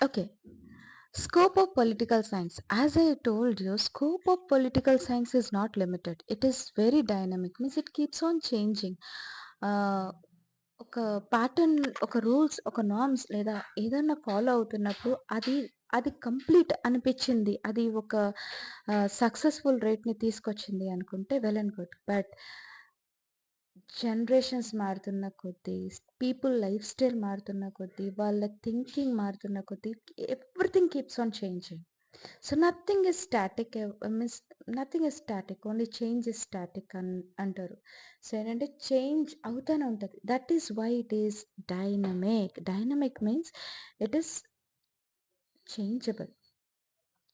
Okay. Scope of political science. As I told you, scope of political science is not limited. It is very dynamic. Means it keeps on changing. ఆహ్, ఒక pattern, ఒక rules, ఒక norms లేదా ఏదన్నా follow అవుతున్నప్పుడు అది complete అనిపిచ్చింది. అది ఒక సక్సెస్‌ఫుల్ రేట్‌ని తీసుకొచ్చింది అనుకుంటే well and good. But generations మారుతున్న కొద్దీ, పీపుల్ లైఫ్ స్టైల్ మారుతున్న కొద్దీ, వాళ్ళ థింకింగ్ మారుతున్న కొద్దీ everything keeps on changing. So, nothing is static. Means nothing is static. Only change is static అంటారు. సో, ఏంటంటే చేంజ్ అవుతానే ఉంటది. That is why it is dynamic. Dynamic means it is changeable.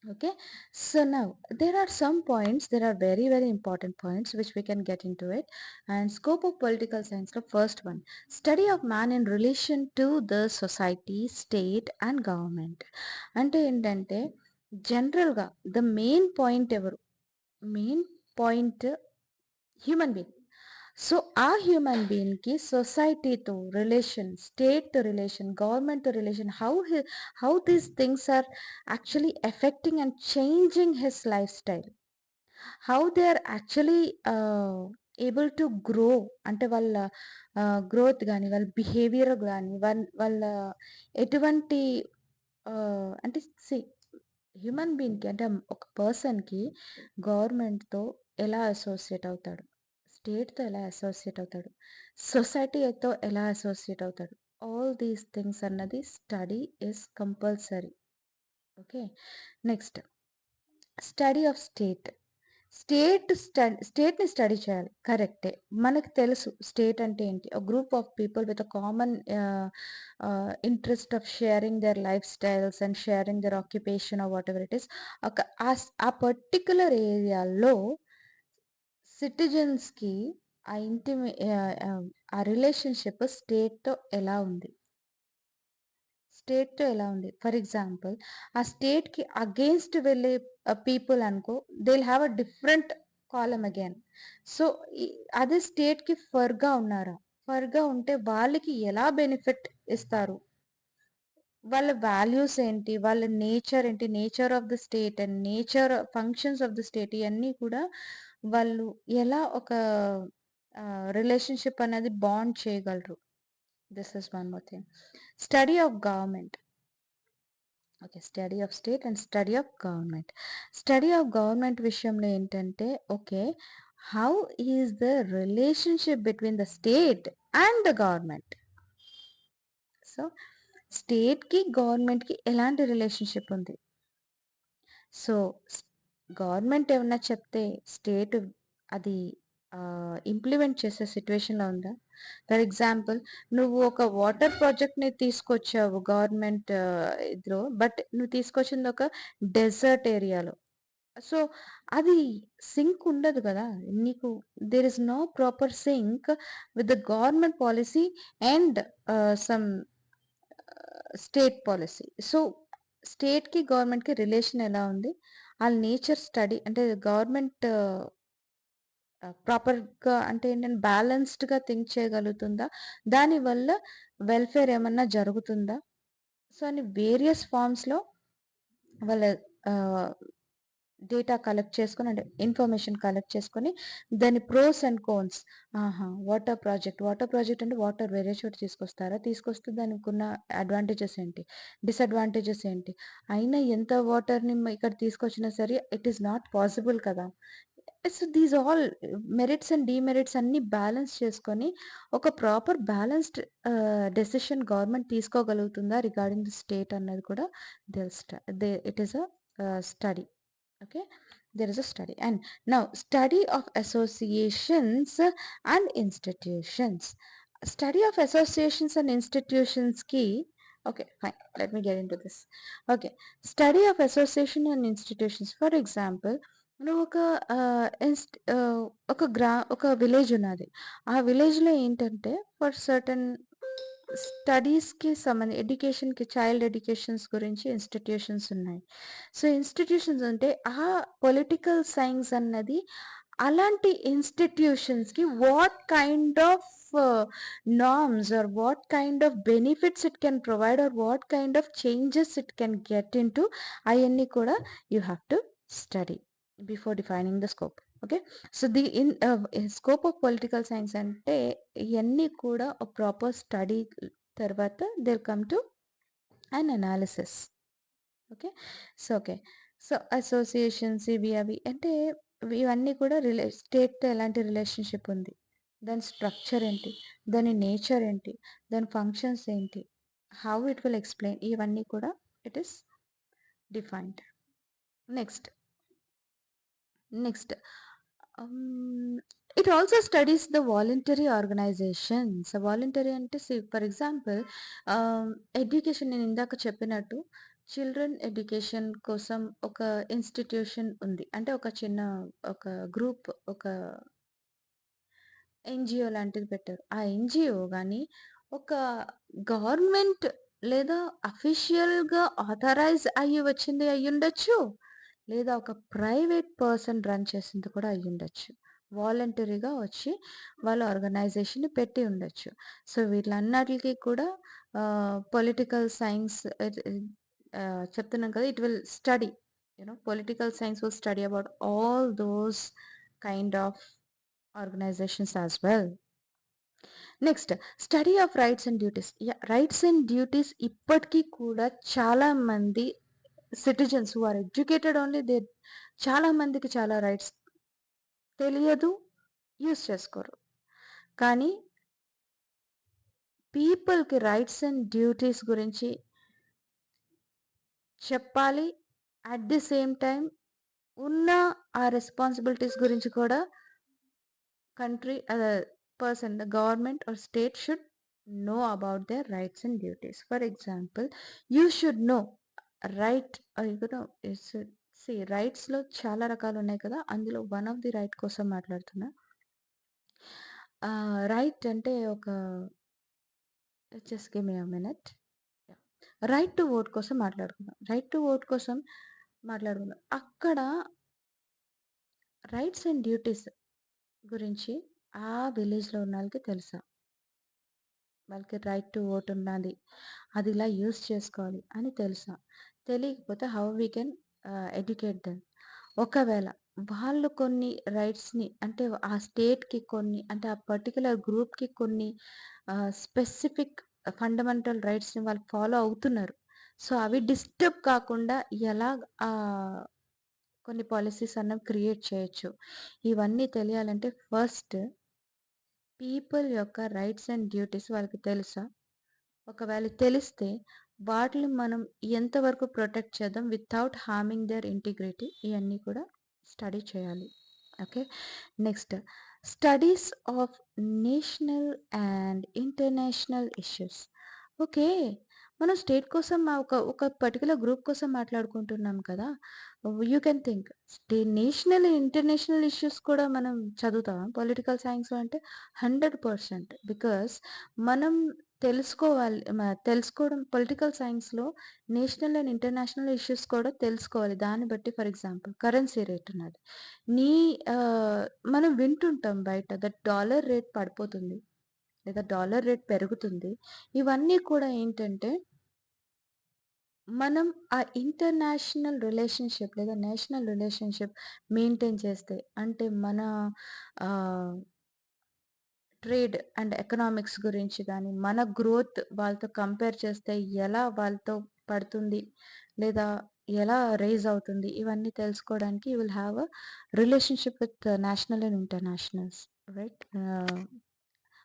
Okay, so now there are some points, there are very, very important points which we can get into it. And scope of political science, the first one, study of man in relation to the society, state and government. అంటే ఏంటంటే జనరల్గా the main point ఎవరు, main point human being. So, ఆ human బీయింగ్‌కి సొసైటీతో relation, స్టేట్‌తో relation, గవర్నమెంట్‌తో relation, how these things are actually affecting and changing his life style. How they are actually able to grow. అంటే వాళ్ళ గ్రోత్ గాని, వాళ్ళ బిహేవియర్ గాని, వాళ్ళ ఎటువంటి అంటే హ్యూమన్ బీయింగ్‌కి అంటే ఒక పర్సన్‌కి గవర్నమెంట్‌తో ఎలా అసోసియేట్ అవుతాడు? స్టేట్‌తో ఎలా అసోసియేట్ అవుతాడు? సొసైటీతో ఎలా అసోసియేట్ అవుతాడు? ఆల్ దీస్ థింగ్స్ అన్నది study is compulsory. Okay. Next study of state. స్టేట్‌ని స్టడీ చేయాలి. కరెక్టే. మనకు తెలుసు స్టేట్ అంటే ఏంటి? A group of people with a common interest of sharing their life styles and sharing their occupation or whatever it is. ఆ particular ఏరియాలో సిటిజన్స్‌కి ఆ రిలేషన్‌షిప్ స్టేట్‌తో ఎలా ఉంది? ఫర్ ఎగ్జాంపుల్ ఆ స్టేట్‌కి అగెయిన్స్ట్ వెళ్ళే పీపుల్ అనుకో, they will have a different column again. So, ఈ అదే స్టేట్‌కి ఫర్‌గా ఉన్నారా? ఫర్‌గా ఉంటే వాళ్ళకి ఎలా బెనిఫిట్ ఇస్తారు? వాళ్ళ వాల్యూస్ ఏంటి? వాళ్ళ నేచర్ ఏంటి? Nature of the state and nature functions of the state ఇయన్నీ కూడా వాళ్ళు ఎలా ఒక రిలేషన్‌షిప్ అనేది బాండ్ చేయగలరు. This is one more thing. Study of government. Okay. Study of state and study of government. Study of government విషయంలో ఏంటంటే, okay, how is the relationship between the state and the government. So, స్టేట్‌కి, గవర్నమెంట్‌కి ఎలాంటి relationship ఉంది? So, స్ government ఏమన్నా చెప్తే state అది ఇంప్లిమెంట్ చేసే సిట్యుయేషన్‌లో ఉందా? ఫర్ ఎగ్జాంపుల్ నువ్వు ఒక వాటర్ ప్రాజెక్ట్‌ని తీసుకొచ్చావు గవర్నమెంట్ ఇదిలో. బట్ నువ్వు తీసుకొచ్చింది ఒక డెజర్ట్ ఏరియాలో. సో, అది సింక్ ఉండదు గదా! నీకు there is no proper sync with the government policy and some state policy. So, స్టేట్‌కి, గవర్నమెంట్‌కి రిలేషన్ ఎలా ఉంది? ఆళ్ళ నేచర్ స్టడీ అంటే గవర్నమెంట్ ప్రాపర్‌గా అంటే ఏంటంటే బ్యాలెన్స్‌డ్‌గా థింక్ చేయగలుగుతుందా? దానివల్ల వెల్‌ఫేర్ ఏమన్నా జరుగుతుందా? సో, అని వేరియస్ ఫార్మ్స్‌లో వాళ్ళ ఆహ్, డేటా కలెక్ట్ చేసుకొని అంటే ఇన్ఫర్మేషన్ కలెక్ట్ చేసుకొని దాని ప్రోస్ అండ్ కాన్స్. ఆహా! వాటర్ ప్రాజెక్ట్ అంటే వాటర్ వేరే చోట తీసుకొస్తారా? తీసుకొస్తే దానికున్న అడ్వాంటేజెస్ ఏంటి? డిసడ్వాంటేజెస్ ఏంటి? అయినా ఎంత వాటర్‌ని ఇక్కడ తీసుకొచ్చినా సరే ఇట్ ఈస్ నాట్ పాసిబుల్ కదా! So, these all merits and demerits అన్నీ బ్యాలెన్స్ చేసుకొని ఒక ప్రాపర్ బ్యాలెన్స్‌డ్ డెసిషన్ గవర్నమెంట్ తీసుకోగలుగుతుందా రిగార్డింగ్ ది స్టేట్ అన్నది కూడా థెల్ స్ట they it is study. Okay, there is a study. And now study of associations and institutions. Study of associations and institutions key. Okay, fine, let me get into this. Okay, study of association and institutions. For example, నువ్వు ఒక village ఉన్నది. ఆ విలేజ్‌లో ఏంటంటే for certain స్టడీస్‌కి ఎడ్యుకేషన్‌కి, child educations గురించి institutions ఉన్నాయి. సో, ఇన్‌స్టిట్యూషన్స్ అంటే ఆ పొలిటికల్ సైన్స్ అన్నది అలాంటి ఇన్‌స్టిట్యూషన్స్‌కి what kind of norms or what kind of benefits it can provide or what kind of changes it can get into, అవన్నీ కూడా you have to study before defining the scope. Okay. So the in scope of political science అంటే ఇవన్నీ కూడా ఒక proper study తర్వాత they come to an analysis. Okay. Okay. So associations ఇవి అవి అంటే ఇవన్నీ కూడా స్టేట్‌తో ఎలాంటి రిలేషన్‌షిప్ ఉంది? దాని స్ట్రక్చర్ ఏంటి? దాని నేచర్ ఏంటి? దాని ఫంక్షన్స్ ఏంటి? హౌ ఇట్ విల్ ఎక్స్‌ప్లెయిన్, ఇవన్నీ కూడా it is defined. Next, next it also studies the voluntary organizations. Voluntary అంటే ఫర్ ఎగ్జాంపుల్ ఎడ్యుకేషన్, నేను ఇందాక చెప్పినట్టు చిల్డ్రన్ ఎడ్యుకేషన్ కోసం ఒక ఇన్స్టిట్యూషన్ ఉంది. అంటే ఒక చిన్న ఒక గ్రూప్, ఒక ఎన్‌జీఓ లాంటిది పెట్టారు. ఆ ఎన్‌జీఓ గాని ఒక గవర్నమెంట్ లేదా అఫీషియల్‌గా ఆథరైజ్ అయ్యి వచ్చింది అయ్యుండొచ్చు. లేదా ఒక ప్రైవేట్ పర్సన్ రన్ చేసింది కూడా అయ్యుండొచ్చు. వాలంటరీగా వచ్చి వాళ్ళ ఆర్గనైజేషన్‌ని పెట్టి ఉండొచ్చు. సో, వీటిలన్నిటికి కూడా పొలిటికల్ సైన్స్ చెప్తున్నాం కదా! It will study, political science will study about all those kind of organizations as well. Next, study of rights and duties. Rights and duties ఇప్పటికీ కూడా చాలా మంది citizens who are educated only they, చాలా మందికి చాలా rights తెలియదు, use చేసుకోరు. కానీ పీపుల్‌కి రైట్స్ అండ్ డ్యూటీస్ గురించి చెప్పాలి. అట్ ది సేమ్ టైమ్ ఉన్న ఆ రెస్పాన్సిబిలిటీస్ గురించి కూడా country person, the government or state should know about their rights and duties. For example, you should know right, it's see rights లో చాలా రకాలు ఉన్నాయి కదా, అందులో వన్ ఆఫ్ ది రైట్ కోసం మాట్లాడుతున్నా. రైట్ అంటే ఒక, just give me a minute. Right to vote కోసం మాట్లాడుకుందాం. రైట్ టు ఓట్ కోసం మాట్లాడుకుందాం. అక్కడ రైట్స్ అండ్ డ్యూటీస్ గురించి ఆ విలేజ్‌లో ఉన్న వాళ్ళకి తెలుసా? వాళ్ళకి రైట్ టు ఓట్ ఉన్నది, అది ఇలా యూజ్ చేసుకోవాలి అని తెలుసా? తెలియకపోతే how we can educate them. ఒకవేళ వాళ్ళు కొన్ని రైట్స్‌ని, అంటే ఆ స్టేట్‌కి కొన్ని, అంటే ఆ పర్టిక్యులర్ గ్రూప్‌కి కొన్ని స్పెసిఫిక్ ఫండమెంటల్ రైట్స్‌ని వాళ్ళు ఫాలో అవుతున్నారు. సో, అవి డిస్టర్బ్ కాకుండా ఎలా కొన్ని పాలిసీస్ అన్నవి క్రియేట్ చేయొచ్చు. ఇవన్నీ తెలియాలంటే ఫస్ట్ పీపుల్ యొక్క రైట్స్ అండ్ డ్యూటీస్ వాళ్ళకి తెలుసా? ఒకవేళ తెలిస్తే వాటిని మనం ఎంతవరకు ప్రొటెక్ట్ చేద్దాం వితౌట్ హార్మింగ్ దేర్ ఇంటిగ్రిటీ, ఇవన్నీ కూడా స్టడీ చేయాలి. Okay. Next, studies of national and international issues. Okay. మనం స్టేట్ కోసం ఒక ఒక పర్టిక్యులర్ గ్రూప్ కోసం మాట్లాడుకుంటున్నాం కదా! You can think national, international issues కూడా మనం చదువుతామా పొలిటికల్ సైన్స్‌లో అంటే? 100%. బికాస్ మనం తెలుసుకోవాలి. తెలుసుకోవడం పొలిటికల్ సైన్స్‌లో నేషనల్ అండ్ ఇంటర్నేషనల్ ఇష్యూస్ కూడా తెలుసుకోవాలి. దాన్ని బట్టి ఫర్ ఎగ్జాంపుల్ కరెన్సీ రేట్ ఉన్నది. నీ మనం వింటుంటాం బయట దట్ డాలర్ రేట్ పడిపోతుంది, లేదా డాలర్ రేట్ పెరుగుతుంది. ఇవన్నీ కూడా ఏంటంటే మనం ఆ ఇంటర్నేషనల్ రిలేషన్‌షిప్ లేదా నేషనల్ రిలేషన్‌షిప్ మెయింటైన్ చేస్తే, అంటే మన ఆహ్, ట్రేడ్ అండ్ ఎకనామిక్స్ గురించి గాని, మన గ్రోత్ వాళ్ళతో కంపేర్ చేస్తే ఎలా వాళ్ళతో పడుతుంది, లేదా ఎలా రైజ్ అవుతుంది, ఇవన్నీ తెలుసుకోవడానికి you will have a relationship with national and internationals, right?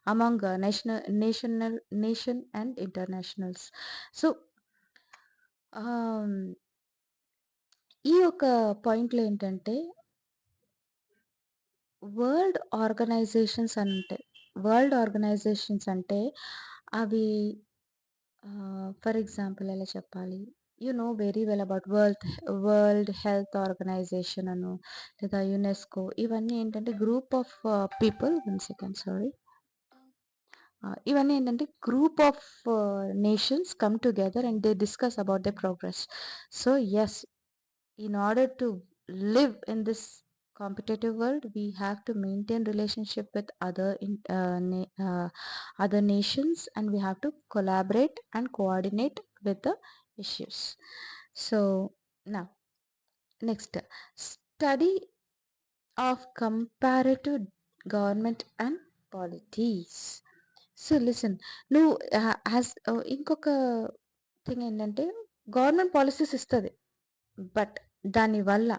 Among nation and internationals. So, ఆహ్, ఈ యొక్క పాయింట్‌లో ఏంటంటే వరల్డ్ ఆర్గనైజేషన్స్ అని ఉంటాయి. వరల్డ్ ఆర్గనైజేషన్స్ అంటే అవి ఫర్ ఎగ్జాంపుల్ ఎలా చెప్పాలి? You know very well about World health Organization అను, లేదా యునెస్కో, ఇవన్నీ ఏంటంటే group of people, one second sorry. ఇవన్నీ ఏంటంటే group of nations come together and they discuss about the progress. So, yes, in order to live in this competitive world, we have to maintain relationship with other nations, and we have to collaborate and coordinate with the issues. So now, next, study of comparative government and polities. So listen, నువ్వు ఇంకొక thing ఏంటంటే, government policies ఇస్తుంది, but దానివల్ల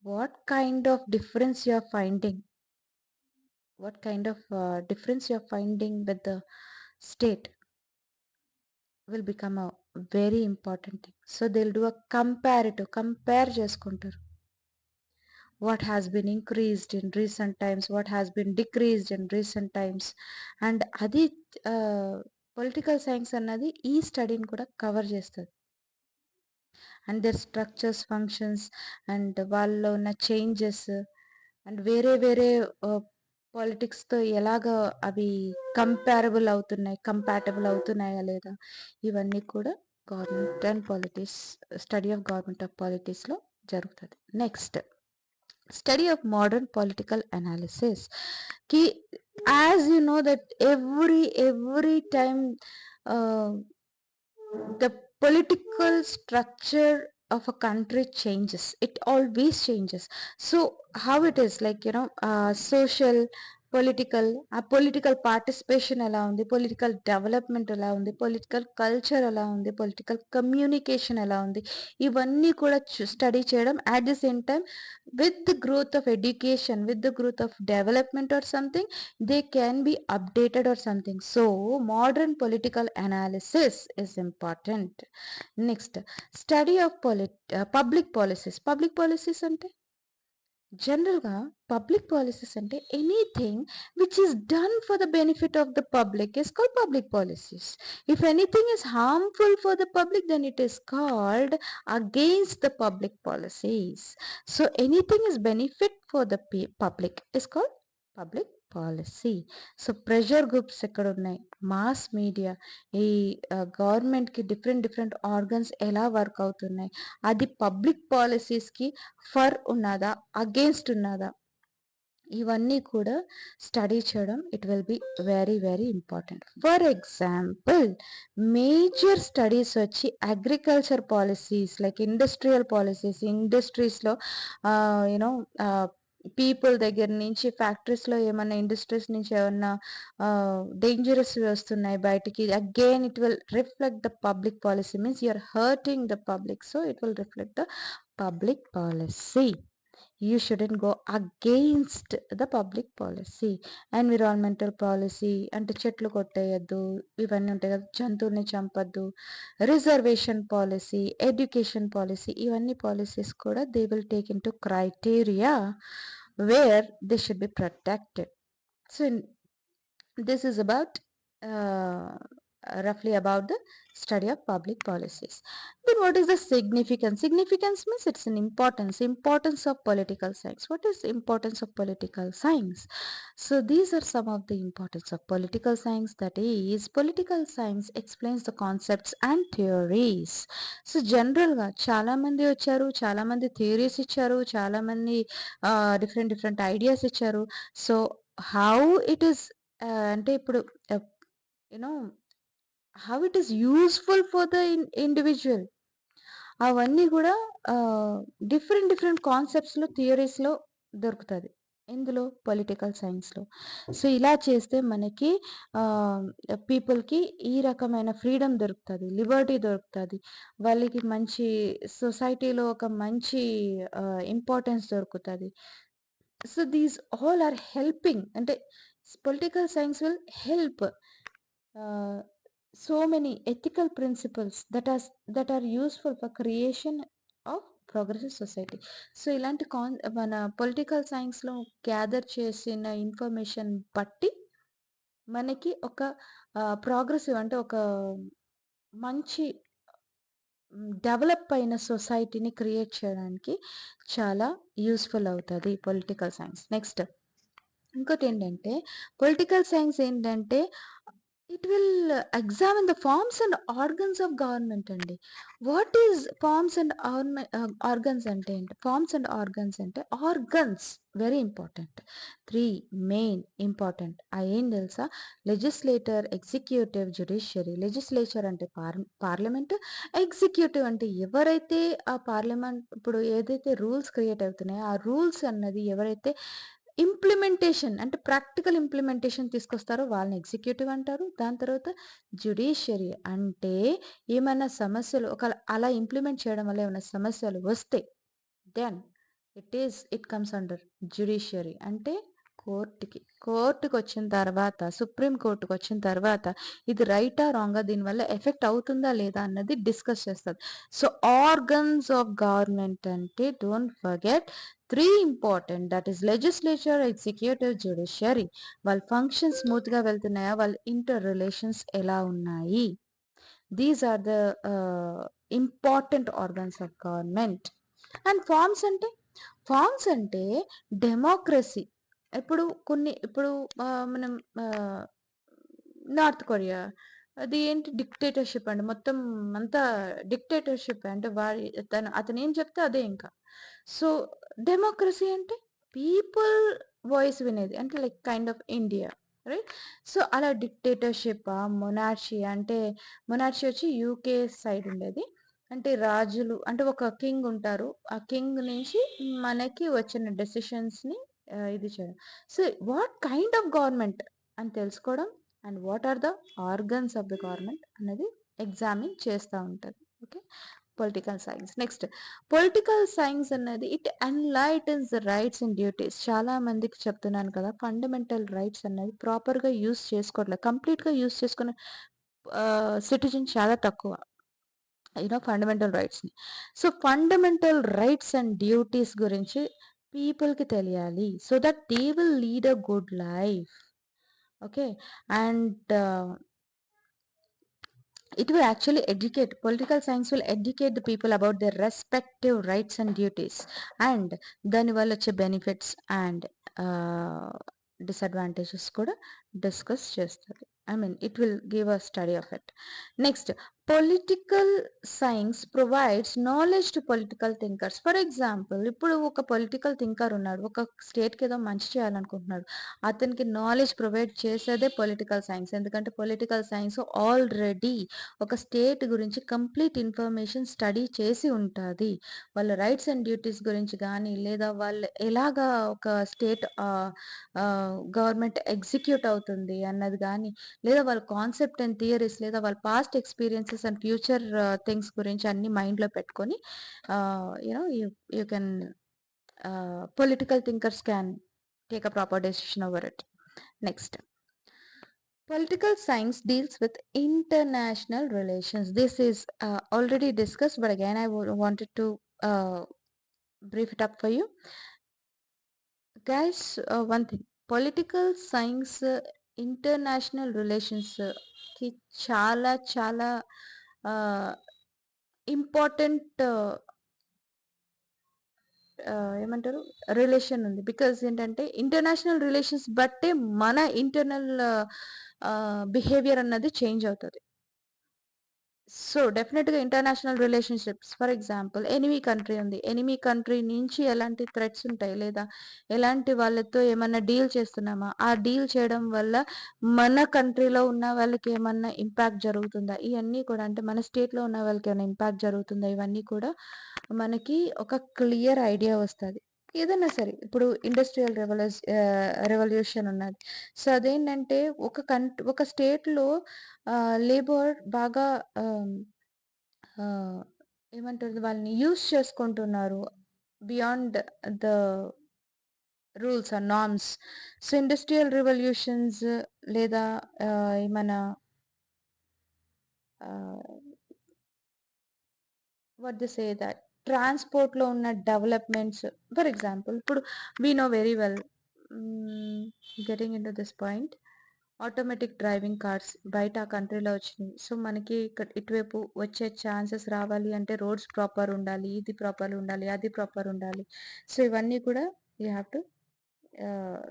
what kind of difference you are finding, what kind of difference you are finding with the state will become a very important thing. So they'll do a comparative, compare చేసుకుంటారు, what has been increased in recent times, what has been decreased in recent times. And అది political science అన్నది ఈ స్టడీని కూడా cover చేస్తుంది. And their structures, functions, and వాళ్ళలో ఉన్న changes, and వేరే వేరే పాలిటిక్స్తో ఎలాగ అవి కంపాటబుల్ అవుతున్నాయా లేదా, ఇవన్నీ కూడా government and politics, study of government of పాలిటిక్స్లో జరుగుతుంది. Next, study of modern political analysis కి, as you know that every time the political structure of a country changes, it always changes. So how it is, like, social, political, ఆ political participation ఎలా ఉంది, political development ఎలా ఉంది, political culture ఎలా ఉంది, political communication ఎలా ఉంది, ఇవన్నీ కూడా స్టడీ చేయడం. At the same time, with the growth of education, with the growth of development or something, they can be updated or something. So modern political analysis is important. Next, study of public policies. Public policies అంటే జనరల్గా public policies అంటే anything which is done for the benefit of the public is called public policies. If anything is harmful for the public, then it is called against the public policies. So anything is benefit for the public is called public policy. So pressure groups ఎక్కడ ఉన్నాయి, mass media, ఈ గవర్నమెంట్కి different organs ఎలా work అవుతున్నాయి, అది public పాలసీస్కి for ఉన్నదా, against ఉన్నదా, ఇవన్నీ కూడా స్టడీ చేయడం it will be very important. For example, major studies వచ్చి agriculture policies, like industrial policies, ఇండస్ట్రీస్లో యూనో పీపుల్ దగ్గర నుంచి, ఫ్యాక్టరీస్లో ఏమన్నా, ఇండస్ట్రీస్ నుంచి ఏమన్నా డేంజరస్ వస్తున్నాయి బయటికి, again it will reflect the public policy, means you are hurting the public, so it will reflect the public policy. You shouldn't go against the public policy. Environmental policy అంటే చెట్లు కొట్టేయద్దు, ఇవన్నీ ఉంటాయి కదా, జంతువుల్ని చంపద్దు. రిజర్వేషన్ పాలసీ, ఎడ్యుకేషన్ పాలసీ, ఇవన్నీ policies కూడా they will take into criteria where they should be protected. So this is about roughly about the study of public policies. Then what is the significance? Significance means it's an importance of political science. What is the importance of political science? So these are some of the importance of political science. That is, political science explains the concepts and theories. So general గా చాలా మంది వచ్చారు, చాలా మంది theories ఇచ్చారు, చాలా మంది different ideas ఇచ్చారు. సో హౌ ఇట్ ఈస్ అంటే ఇప్పుడు you know how it is useful for the individual, అవన్నీ కూడా డిఫరెంట్ కాన్సెప్ట్స్లో, థియరీస్లో దొరుకుతుంది. ఇందులో పొలిటికల్ సైన్స్లో. సో ఇలా చేస్తే మనకి పీపుల్కి ఈ రకమైన ఫ్రీడమ్ దొరుకుతుంది, లిబర్టీ దొరుకుతుంది, వాళ్ళకి మంచి సొసైటీలో ఒక మంచి ఇంపార్టెన్స్ దొరుకుతుంది. So these all are helping, అంటే political science will help so many ethical principles that are useful for creation of progressive society. So ఇలాంటి మన పొలిటికల్ సైన్స్లో గ్యాదర్ చేసిన ఇన్ఫర్మేషన్ బట్టి మనకి ఒక ప్రోగ్రెసివ్, అంటే ఒక మంచి డెవలప్ అయిన సొసైటీని క్రియేట్ చేయడానికి చాలా యూస్ఫుల్ అవుతుంది పొలిటికల్ సైన్స్. నెక్స్ట్ ఇంకోటి ఏంటంటే, పొలిటికల్ సైన్స్ ఏంటంటే it will examine the forms and organs of government అండి. What is forms and organs అంటే ఏంటి? ఫార్మ్స్ అండ్ ఆర్గన్స్ అంటే organs very important. 3 main important. ఏం తెలుసా? Legislator, executive, judiciary. లెజిస్లేచర్ అంటే పార్లమెంట్. ఎగ్జిక్యూటివ్ అంటే ఎవరైతే ఆ పార్లమెంట్ ఇప్పుడు ఏదైతే రూల్స్ క్రియేట్ అవుతున్నాయో, ఆ రూల్స్ అన్నది ఎవరైతే ఇంప్లిమెంటేషన్ అంటే ప్రాక్టికల్ ఇంప్లిమెంటేషన్ తీసుకొస్తారో వాళ్ళని ఎగ్జిక్యూటివ్ అంటారు. దాని తర్వాత జ్యుడిషియరీ అంటే ఏమైనా సమస్యలు అలా ఇంప్లిమెంట్ చేయడం వల్ల ఏమైనా సమస్యలు వస్తే then it comes under judiciary అంటే కోర్టుకొచ్చిన తర్వాత, సుప్రీం కోర్టుకొచ్చిన తర్వాత ఇది రైటా? రాంగా? దీనివల్ల ఎఫెక్ట్ అవుతుందా? లేదా? అన్నది డిస్కస్ చేస్తది. సో, ఆర్గన్స్ ఆఫ్ గవర్నమెంట్ అంటే don't forget 3 important. That is legislature, executive, judiciary. వాళ్ళ ఫంక్షన్స్ స్మూత్‌గా వెళ్తున్నాయా? వాళ్ళ ఇంటర్ రిలేషన్స్ ఎలా ఉన్నాయి? These are the important organs of government. And forms అంటే డెమోక్రసీ. ఇప్పుడు మనం ఆహ్, నార్త్ కొరియా అది ఏంటి డిక్టేటర్‌షిప్ అండి. మొత్తం అంతా డిక్టేటర్‌షిప్పే. అంటే అతనేం చెప్తే అదే ఇంకా. సో, డెమోక్రసీ అంటే పీపుల్ వాయిస్ వినేది. అంటే like kind of India. Right? So, అలా డిక్టేటర్‌షిప్పా, మొనార్షీ వచ్చి యూకే సైడ్ ఉండేది. అంటే రాజులు అంటే ఒక కింగ్ ఉంటారు. ఆ కింగ్ నుంచి మనకి వచ్చిన డెసిషన్స్‌ని ఇది చేయడం. So, what kind of government అని తెలుసుకోవడం and what are the organs of the government అనేది ఎగ్జామిన్ చేస్తా ఉంటది. Okay. Political science. Next political science అన్నది it enlightens the rights and duties. చాలా మందికి చెప్తున్నాను కదా! ఫండమెంటల్ రైట్స్ అన్నది ప్రాపర్‌గా యూజ్ చేసుకోవట్లేదు. కంప్లీట్‌గా యూజ్ చేసుకునే సిటిజన్ చాలా తక్కువ. ఫండమెంటల్ రైట్స్‌ని. So, fundamental rights and duties గురించి పీపుల్‌కి తెలియాలి. So that they will lead a good life. Okay. And it will actually educate political science will educate the people about their respective rights and duties and దాని వల్ల వచ్చే benefits and disadvantages కూడా discuss చేస్తుంది. It will give a study of it. Next political science provides knowledge to political thinkers. For example ఇప్పుడు ఒక political thinker ఉన్నాడు. ఒక స్టేట్‌కి ఏదో మంచి చేయాలనుకుంటున్నాడు. అతనికి నాలెడ్జ్ ప్రొవైడ్ చేసేదే పొలిటికల్ సైన్స్. ఎందుకంటే పొలిటికల్ సైన్స్ ఆల్రెడీ ఒక స్టేట్ గురించి కంప్లీట్ ఇన్ఫర్మేషన్ స్టడీ చేసి ఉంటాది. వాళ్ళ రైట్స్ అండ్ డ్యూటీస్ గురించి గానీ, లేదా వాళ్ళు ఎలాగా ఒక స్టేట్ గవర్నమెంట్ ఎగ్జిక్యూట్ అవుతుంది అన్నది గానీ, లేదా వాళ్ళ కాన్సెప్ట్ అండ్ థియరీస్ లేదా వాళ్ళ past experiences and future things గురించి అన్నీ మైండ్‌లో పెట్టుకొని you you can political thinkers can take a proper decision over it. Next political science deals with international relations. This is already discussed, but again, I wanted to brief it up for you. Guys, one thing political science, international relations కి చాలా చాలా important ఏమంటారు relation ఉంది. Because ఏంటంటే international relations బట్టే మన internal behaviour అన్నది change అవుతది. సో, డెఫినిట్‌గా international relationships for example enemy country ఉంది. ఎనిమీ కంట్రీ నుంచి ఎలాంటి థ్రెట్స్ ఉంటాయి, లేదా ఎలాంటి వాళ్ళతో ఏమన్నా డీల్ చేస్తున్నామా? ఆ డీల్ చేయడం వల్ల మన కంట్రీలో ఉన్న వాళ్ళకి ఏమన్నా ఇంపాక్ట్ జరుగుతుందా? ఇయన్నీ కూడా అంటే మన స్టేట్‌లో ఉన్న వాళ్ళకి ఏమైనా ఇంపాక్ట్ జరుగుతుందా? ఇవన్నీ కూడా మనకి ఒక క్లియర్ ఐడియా వస్తది. ఏదైనా సరే ఇప్పుడు ఇండస్ట్రియల్ రెవల్యూషన్ ఉన్నది. సో, అదేంటంటే ఒక స్టేట్‌లో లేబర్ బాగా ఆహ్, ఆహ్, ఏమంటారు వాళ్ళని యూజ్ చేసుకుంటున్నారు. Beyond the rules and norms. So, industrial revolutions లేదా ఏమన్నా ah, what they say that ట్రాన్స్‌పోర్ట్‌లో ఉన్న డెవలప్‌మెంట్స్ ఫర్ ఎగ్జాంపుల్ ఇప్పుడు we know very well getting into this point automatic driving cars బయట ఆ కంట్రీలో వచ్చినాయి. సో, మనకి ఇక్కడ ఇటువైపు వచ్చే ఛాన్సెస్ రావాలి అంటే రోడ్స్ ప్రాపర్ ఉండాలి. ఇది ప్రాపర్ ఉండాలి. అది ప్రాపర్ ఉండాలి. సో, ఇవన్నీ కూడా యూ హావ్ టు ఆహ్,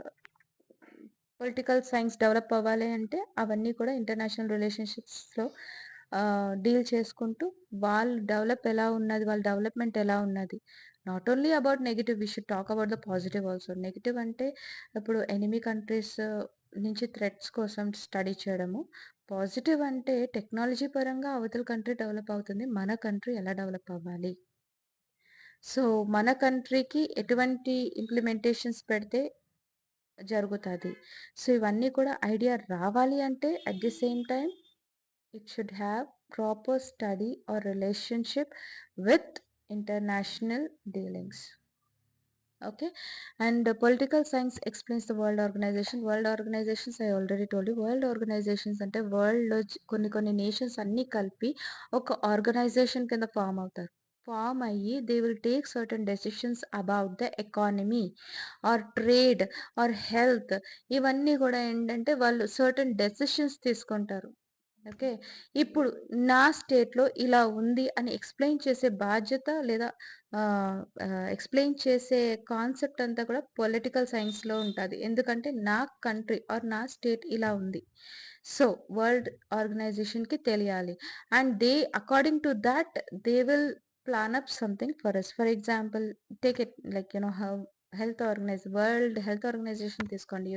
పొలిటికల్ సైన్స్ డెవలప్ అవ్వాలి అంటే అవన్నీ కూడా ఇంటర్నేషనల్ రిలేషన్‌షిప్స్‌లో డీల్ చేసుకుంటూ వాళ్ళ డెవలప్‌మెంట్ ఎలా ఉన్నది. Not only about negative we should talk about the positive also. Negative అంటే ఇప్పుడు ఎనిమీ కంట్రీస్ నుంచి థ్రెట్స్ కోసం స్టడీ చేయడము. పాజిటివ్ అంటే టెక్నాలజీ పరంగా అవతల కంట్రీ డెవలప్ అవుతుంది. మన కంట్రీ ఎలా డెవలప్ అవ్వాలి. సో, మన కంట్రీకి ఎటువంటి ఇంప్లిమెంటేషన్స్ పెడితే జరుగుతది. సో, ఇవన్నీ కూడా ఐడియా రావాలి అంటే at the same time it should have proper study or relationship with international dealings. Okay. And political science explains the world organization. World organizations I already told you. World organizations అంటే వరల్డ్‌లో కొన్ని nations అన్నీ కలిపి ఒక organisation కింద form అవుతారు. Form అయ్యి they will take certain decisions about the economy are trade are health ఇవన్నీ కూడా ఏంటంటే వాళ్ళు సర్టెన్ డెసిషన్స్ తీసుకుంటారు. ఓకే. ఇప్పుడు నా స్టేట్‌లో ఇలా ఉంది అని ఎక్స్‌ప్లెయిన్ చేసే బాధ్యత లేదా ఆహ్, ఎక్స్‌ప్లెయిన్ చేసే కాన్సెప్ట్ అంతా కూడా పొలిటికల్ సైన్స్‌లో ఉంటది. ఎందుకంటే నా కంట్రీ ఆర్ నా స్టేట్ ఇలా ఉంది. సో, వరల్డ్ ఆర్గనైజేషన్‌కి తెలియాలి. And according to thought they will plan up something for us. For example take it like world health organization తీసుకోండి.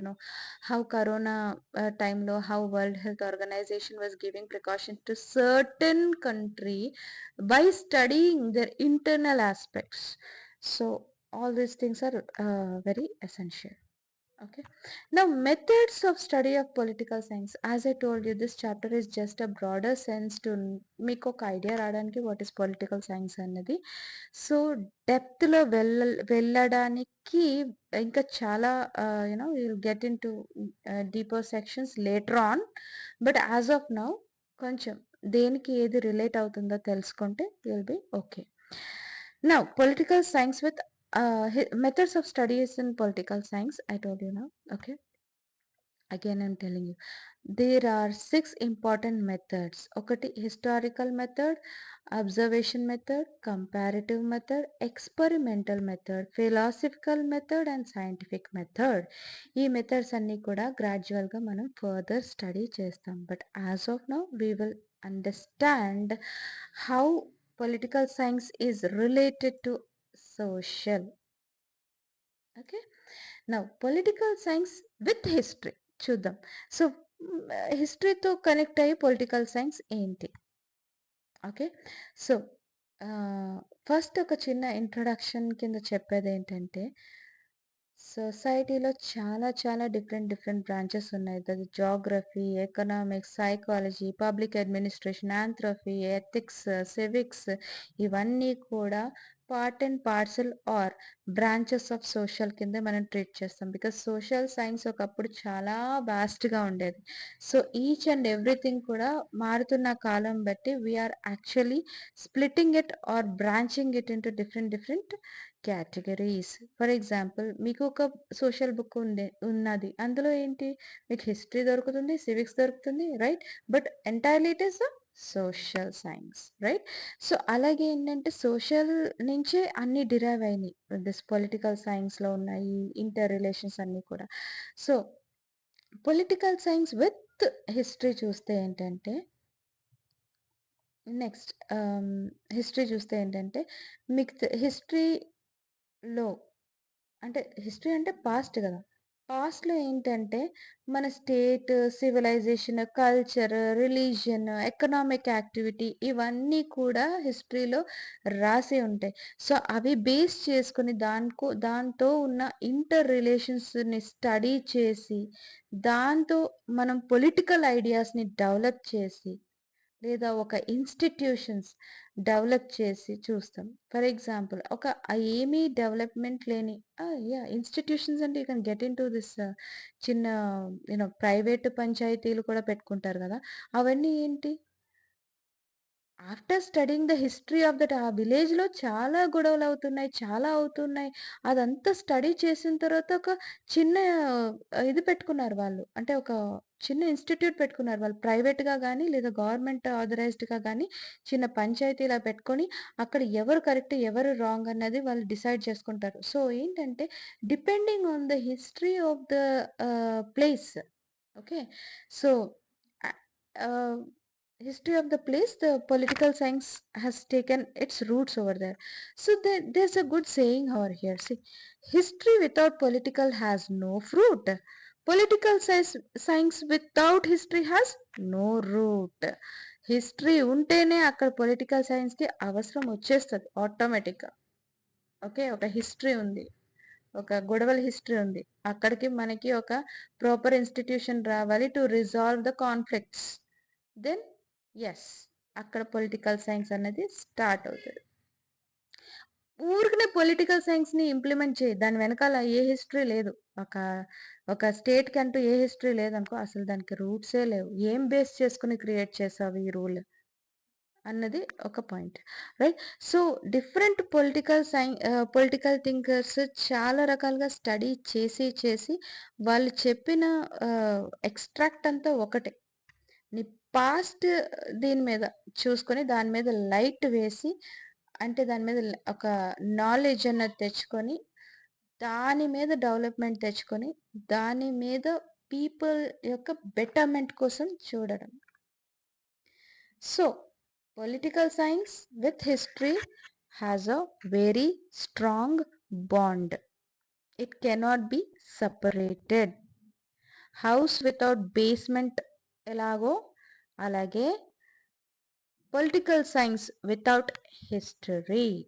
హౌ కరోనా టైంలో how world health organization was giving precautions to certain country by studying their internal aspects. So, all these things are very essential. Okay. Now, methods of study of political science. As I told you, this chapter is just a broader sense to మీకు ఒక idea రావడానికి what is political science అన్నది. సో, డెప్త్‌లో వెళ్ళడానికి ఇంకా చాలా will get into deeper sections later on. But as of now కొంచెం దేనికి ఏది రిలేట్ అవుతుందో తెలుసుకుంటే will be okay. Now political science with methods of studies in political science I told you now. Okay, again I'm telling you there are 6 important methods. ఒకటి historical method, observation method, comparative method, experimental method, philosophical method and scientific method. ఈ methods అన్ని కూడా gradual గా మనం further study చేస్తాం. But as of now we will understand how political science is related to social. Okay. Now, political science with history చూద్దాం. సో, హిస్టరీతో connect అయ్యి పొలిటికల్ సైన్స్ ఏంటి? ఓకే. సో, ఫస్ట్ ఒక చిన్న ఇంట్రొడక్షన్ కింద చెప్పేదేంటంటే, సొసైటీలో చాలా డిఫరెంట్ బ్రాంచెస్ ఉన్నాయి. That geography, economics, psychology, public administration, anthropology, ethics, civics ఇవన్నీ కూడా part and parcel are branches of social కింద మనం ట్రీట్ చేస్తాం. బికాస్ సోషల్ సైన్స్ ఒకప్పుడు చాలా వాస్ట్‌గా ఉండేది. సో, ఈచ్ అండ్ ఎవ్రీథింగ్ కూడా మారుతున్న కాలం బట్టి we are actually splitting it or branching it into different categories. For example మీకు ఒక సోషల్ బుక్ ఉన్నది. అందులో ఏంటి మీకు హిస్టరీ దొరుకుతుంది, సివిక్స్ దొరుకుతుంది right? But entirely it is social science right? So, అలాగే ఏంటంటే సోషల్ నుంచే అన్నీ డిరైవ్ అయినాయి. దిస్ పొలిటికల్ సైన్స్‌లో ఉన్నాయి. ఇంటర్ రిలేషన్స్ అన్నీ కూడా. So, political science with history చూస్తే ఏంటంటే నెక్స్ట్ హిస్టరీ చూస్తే ఏంటంటే మీకు హిస్టరీలో అంటే హిస్టరీ అంటే పాస్ట్ గదా! పాస్ట్‌లో ఏంటంటే మన state, civilization, culture, religion, economic activity ఇవన్నీ కూడా హిస్టరీలో రాసి ఉంటాయి. సో, అవి బేస్ చేసుకొని దాంతో ఉన్న ఇంటర్ రిలేషన్స్‌ని స్టడీ చేసి, దాంతో మనం పొలిటికల్ ఐడియాస్‌ని డెవలప్ చేసి లేదా ఒక ఇన్‌స్టిట్యూషన్స్ డెవలప్ చేసి చూస్తాం. ఫర్ ఎగ్జాంపుల్ ఏమీ డెవలప్‌మెంట్ లేని ఇన్‌స్టిట్యూషన్స్ అంటే you can get into this చిన్న ప్రైవేట్ పంచాయతీలు కూడా పెట్టుకుంటారు గదా! అవన్నీ ఏంటి? After studying the history of that ఆ విలేజ్‌లో చాలా గొడవలవుతున్నాయి. చాలా అవుతున్నాయి. అదంతా స్టడీ చేసిన తర్వాత ఒక చిన్న ఇది పెట్టుకున్నారు వాళ్ళు. అంటే ఒక చిన్న ఇన్‌స్టిట్యూట్ పెట్టుకున్నారు. వాళ్ళు ప్రైవేట్‌గా గాని, లేదా గవర్నమెంట్ ఆథరైజ్డ్‌గా గాని చిన్న పంచాయతీలా పెట్టుకొని, అక్కడ ఎవరు కరెక్ట్, ఎవరు రాంగ్ అన్నది వాళ్ళు డిసైడ్ చేసుకుంటారు. సో, ఏంటంటే depending on the history of the place. Okay. So, ఆహ్, ఆహ్, history of the place, the political science has taken its roots over there. So there's a good saying over here. See, history without political has no fruit. Political science without history has no root. History ఉంటేనే అక్కడ political సైన్స్‌కి అవసరం వచ్చేస్తది ఆటోమేటిక్‌గా. Okay. ఒక history ఉంది. ఒక గొడవల హిస్టరీ ఉంది. అక్కడికి మనకి ఒక ప్రాపర్ ఇన్‌స్టిట్యూషన్ రావాలి to resolve the conflicts. Then yes. అక్కడ పొలిటికల్ సైన్స్ అనేది స్టార్ట్ అవుతది. ఊరికనే పొలిటికల్ సైన్స్‌ని ఇంప్లిమెంట్ చెయి. దాని వెనకాల ఏ హిస్టరీ లేదు. ఒక ఒక స్టేట్‌కంటూ ఏ హిస్టరీ లేదనుకో అసలు దానికి రూట్సే లేవు. ఏం బేస్ చేసుకొని క్రియేట్ చేసావు ఈ రూల్? అన్నది ఒక point. Right. So, different political thinkers చాలా రకాలుగా స్టడీ చేసి వాళ్ళు చెప్పిన ఎక్స్‌ట్రాక్ట్ అంతా ఒకటే. నీ పాస్ట్ దీని మీద చూసుకొని దాని మీద లైట్ వేసి అంటే దాని మీద ఒక నాలెడ్జ్ అన్నది తెచ్చుకొని, దాని మీద డెవలప్‌మెంట్ తెచ్చుకొని, దాని మీద పీపుల్ యొక్క బెటర్‌మెంట్ కోసం చూడడం. So, political science with history has a very strong bond. It cannot be separated. House without basement ఎలాగో అలాగే political science without history.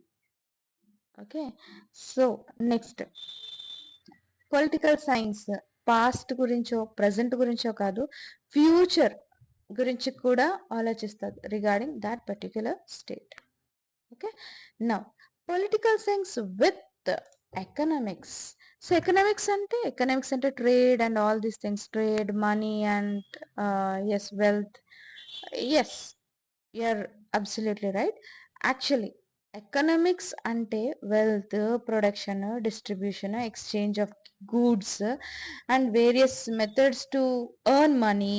Okay. So, next political science past గురించో, ప్రెజెంట్ గురించో కాదు, ఫ్యూచర్ గురించి కూడా ఆలోచిస్తది regarding that particular state. Okay. Now political science with economics. So, economics అంటే trade and all these things. Trade, money and yes wealth. Yes. You are absolutely right. Actually economics అంటే wealth, production, distribution, exchange of goods and various methods to earn money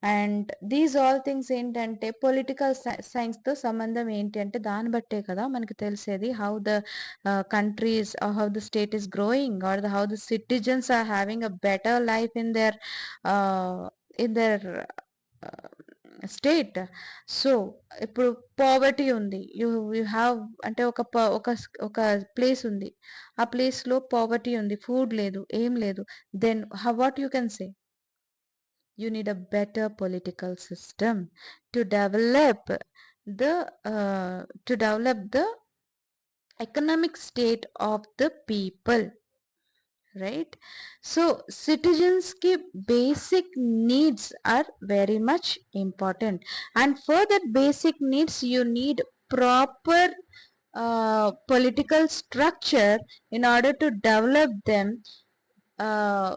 and these all things ఏంటంటే political సైన్స్‌తో సంబంధం ఏంటి అంటే దాన్ని బట్టే కదా మనకు తెలిసేది. How the countries are how the state is growing or how the citizens are having a better life in their state. So, ఇప్పుడు పావర్టీ ఉంది. యూ హావ్ అంటే ఒక ప్లేస్ ఉంది. ఆ ప్లేస్‌లో పావర్టీ ఉంది. ఫుడ్ లేదు. ఏం లేదు. Then what you can say? You need a better political system to develop the economic state of the people, right? So citizens ki basic needs are very much important, and for that basic needs you need proper political structure in order to develop them, uh,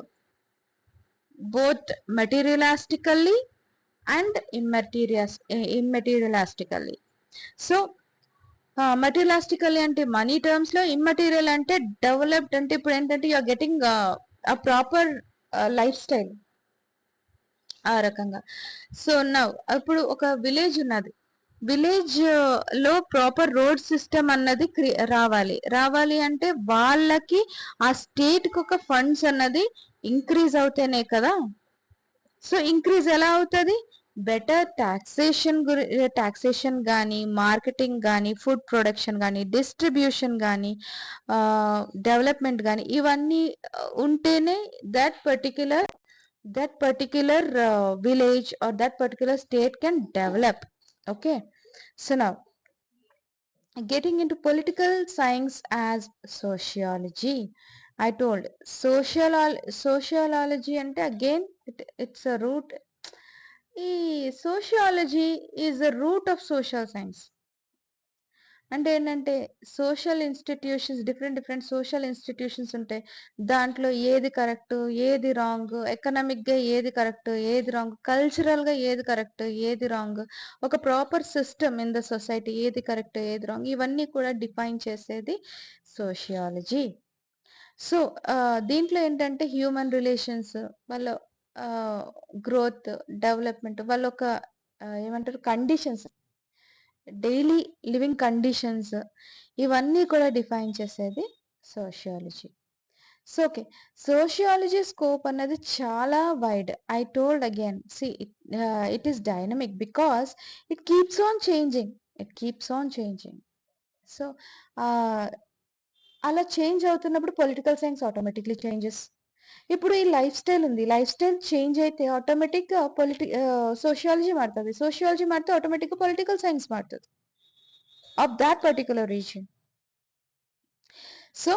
both materialistically and immaterialistically. So, materialistically అంటే money టర్మ్స్‌లో, immaterial అంటే developed అంటే ఇప్పుడేంటంటే you are getting proper life style ఆ రకంగా. So, now ఇప్పుడు ఒక village ఉన్నది. విలేజ్‌లో ప్రాపర్ రోడ్ సిస్టమ్ అన్నది రావాలి. రావాలి అంటే వాళ్ళకి ఆ స్టేట్‌కి ఒక ఫండ్స్ అన్నది ఇంక్రీజ్ అవుతేనే కదా! సో, ఇంక్రీజ్ ఎలా అవుతది? బెటర్ టాక్సేషన్ గానీ, మార్కెటింగ్ గానీ, ఫుడ్ ప్రొడక్షన్ గానీ, డిస్ట్రిబ్యూషన్ గానీ, డెవలప్‌మెంట్ గానీ ఇవన్నీ ఉంటేనే that particular village or that particular state can develop. Okay. So, now getting into political science as sociology. I told sociology అంటే again it's a root. ఈ sociology is the root of social science. అంటే ఏంటంటే different social institutions ఉంటాయి. దాంట్లో ఏది correct, ఏది wrong, ఎకనామిక్‌గా ఏది correct, ఏది రాంగ్, కల్చరల్‌గా ఏది కరెక్ట్, ఏది రాంగ్, ఒక proper system in the society ఏది కరెక్ట్, ఏది రాంగ్ ఇవన్నీ కూడా డిఫైన్ చేసేది సోషియాలజీ. సో, దీంట్లో ఏంటంటే హ్యూమన్ రిలేషన్స్ వాళ్ళ గ్రోత్, డెవలప్‌మెంట్ వాళ్ళొక ఏమంటారు కండిషన్స్, డైలీ లివింగ్ కండిషన్స్ ఇవన్నీ కూడా డిఫైన్ చేసేది sociology. So, okay. Sociology scope అన్నది చాలా wide. I told again it is dynamic because it keeps on changing. It keeps on changing. So, ఆహ్, అలా చేంజ్ అవుతున్నప్పుడు పొలిటికల్ సైన్స్ ఆటోమేటిక్‌లీ చేంజెస్. ఇప్పుడు ఈ లైఫ్ స్టైల్ ఉంది. లైఫ్ స్టైల్ చేంజ్ అయితే ఆటోమేటిక్‌గా సోషియాలజీ మారుతది. సోషియాలజీ మారితే ఆటోమేటిక్‌గా పొలిటికల్ సైన్స్ మారుతది. Of thought particular region. So,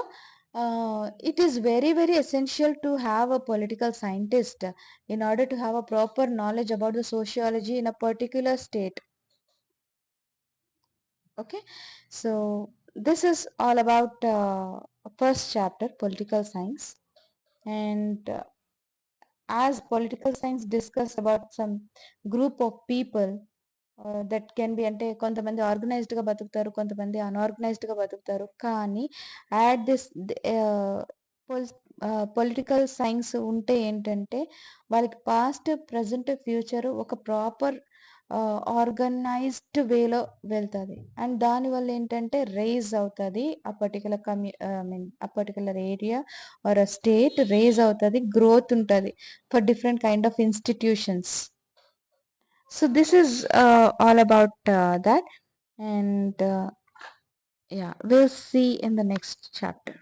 it is very, very essential to have a political scientist in order to have a proper knowledge about the sociology in a particular state. Okay, so this is all about first chapter, political science, and as political science discuss about some group of people that can be అంటే కొంతమంది ఆర్గనైజ్డ్‌గా బతుకుతారు. కొంతమంది అనార్గనైజ్డ్‌గా బతుకుతారు. కానీ at this polis political science ఉంటే ఏంటంటే వాళ్ళకి పాస్ట్, ప్రెజెంట్, ఫ్యూచర్ ఒక ప్రాపర్ ఆర్గనైజ్డ్ వేలో వెళ్తది. అండ్ దానివల్ల ఏంటంటే రైజ్ అవుతది. ఆ పర్టిక్యులర్ ఐ మీన్ ఆ particular area or state rise అవుతది. గ్రోత్ ఉంటది for different kind of institutions. So this is all about that, and yeah, we'll see in the next chapter.